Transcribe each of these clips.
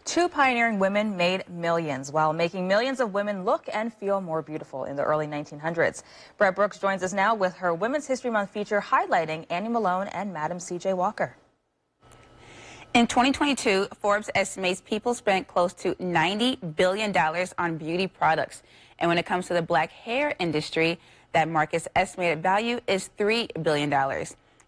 Two pioneering women made millions while making millions of women look and feel more beautiful in the early 1900s. Brett Brooks joins us now with her Women's History Month feature highlighting Annie Malone and Madam C.J. Walker. In 2022, Forbes estimates people spent close to $90 billion on beauty products. And when it comes to the black hair industry, that market's estimated value is $3 billion.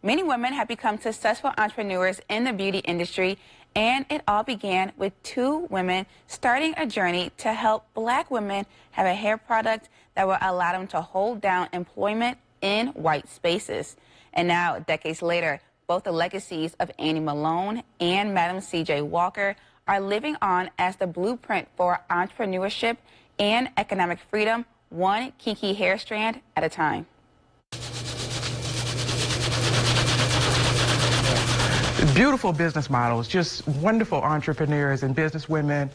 Many women have become successful entrepreneurs in the beauty industry, and it all began with two women starting a journey to help black women have a hair product that will allow them to hold down employment in white spaces. And now, decades later, both the legacies of Annie Malone and Madam C.J. Walker are living on as the blueprint for entrepreneurship and economic freedom, one kinky hair strand at a time. Beautiful business models, just wonderful entrepreneurs and businesswomen.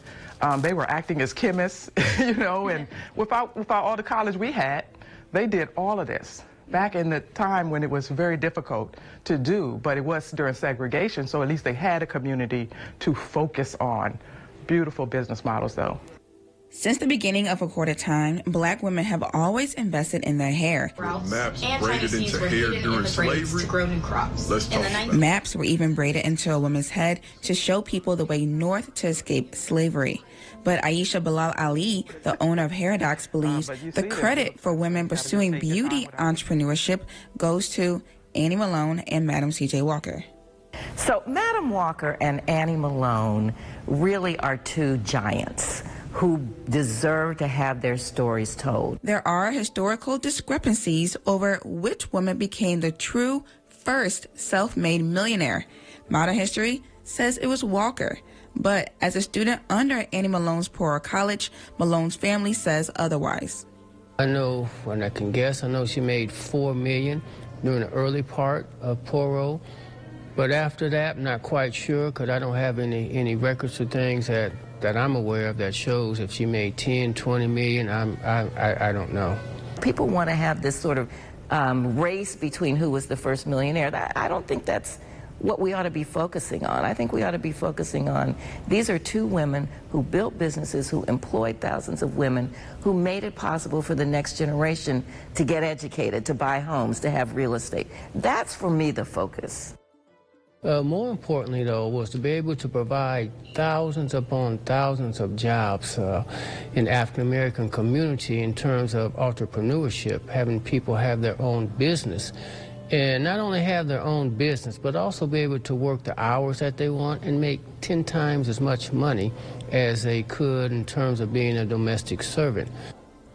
They were acting as chemists, you know, and without all the college we had, they did all of this back in the time when it was very difficult to do, but it was during segregation, so at least they had a community to focus on. Beautiful business models, though. Since the beginning of recorded time, black women have always invested in their hair. Maps braided into hair during slavery. To grow new crops. Maps were even braided into a woman's head to show people the way north to escape slavery. But Aisha Bilal Ali, the owner of Hairodox, believes the credit for women pursuing beauty entrepreneurship goes to Annie Malone and Madam C.J. Walker. So Madam Walker and Annie Malone really are two giants who deserve to have their stories told. There are historical discrepancies over which woman became the true first self-made millionaire. Modern history says it was Walker, but as a student under Annie Malone's poorer college, Malone's family says otherwise. I know, when I can guess, I know she made $4 million during the early part of Poro, but after that, I'm not quite sure because I don't have any records of things that I'm aware of that shows if she made 10, 20 million, I don't know. People want to have this sort of race between who was the first millionaire. I don't think that's what we ought to be focusing on. I think we ought to be focusing on these are two women who built businesses, who employed thousands of women, who made it possible for the next generation to get educated, to buy homes, to have real estate. That's, for me, the focus. More importantly, though, was to be able to provide thousands upon thousands of jobs in the African-American community in terms of entrepreneurship, having people have their own business. And not only have their own business, but also be able to work the hours that they want and make 10 times as much money as they could in terms of being a domestic servant.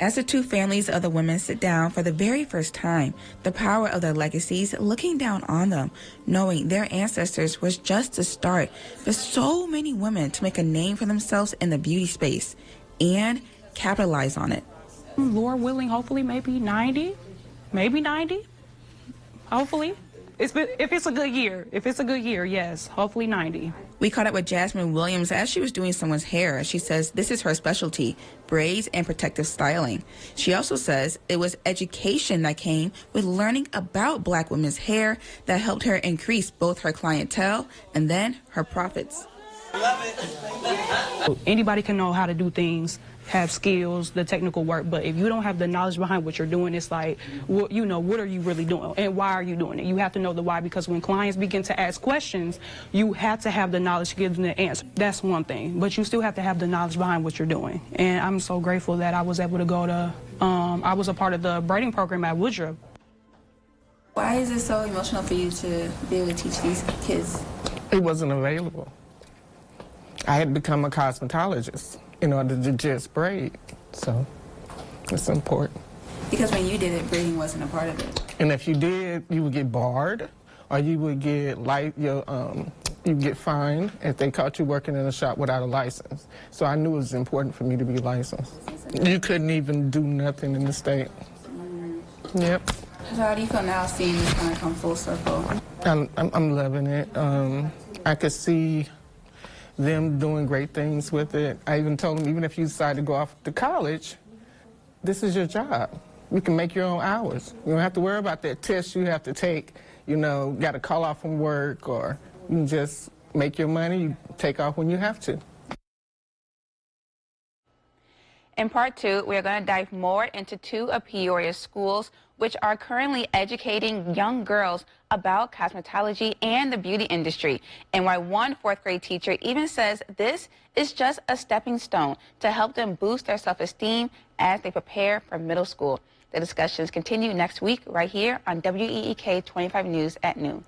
As the two families of the women sit down for the very first time, the power of their legacies looking down on them, knowing their ancestors was just the start for so many women to make a name for themselves in the beauty space and capitalize on it. Lord willing, hopefully maybe 90, hopefully. If it's a good year, yes, hopefully 90. We caught up with Jasmine Williams as she was doing someone's hair. She says this is her specialty, braids and protective styling. She also says it was education that came with learning about black women's hair that helped her increase both her clientele and then her profits. Anybody can know how to do things, have skills, the technical work, but if you don't have the knowledge behind what you're doing, it's like, what are you really doing and why are you doing it? You have to know the why, because when clients begin to ask questions, you have to have the knowledge to give them the answer. That's one thing, but you still have to have the knowledge behind what you're doing. And I'm so grateful that I was able to go to, I was a part of the braiding program at Woodruff. Why is it so emotional for you to be able to teach these kids? It wasn't available. I had to become a cosmetologist in order to just braid, so it's important. Because when you did it, braiding wasn't a part of it. And if you did, you would get barred, or you would get you get fined if they caught you working in a shop without a license. So I knew it was important for me to be licensed. You couldn't even do nothing in the state. Yep. So how do you feel now, seeing this kind of come full circle? I'm loving it. I could see them doing great things with it. I even told them, even if you decide to go off to college, this is your job. You can make your own hours. You don't have to worry about that test you have to take, you know, got to call off from work, or you can just make your money, you take off when you have to. In part 2, we are going to dive more into 2 of Peoria's schools, which are currently educating young girls about cosmetology and the beauty industry, and why one 4th grade teacher even says this is just a stepping stone to help them boost their self-esteem as they prepare for middle school. The discussions continue next week right here on WEEK 25 News at noon.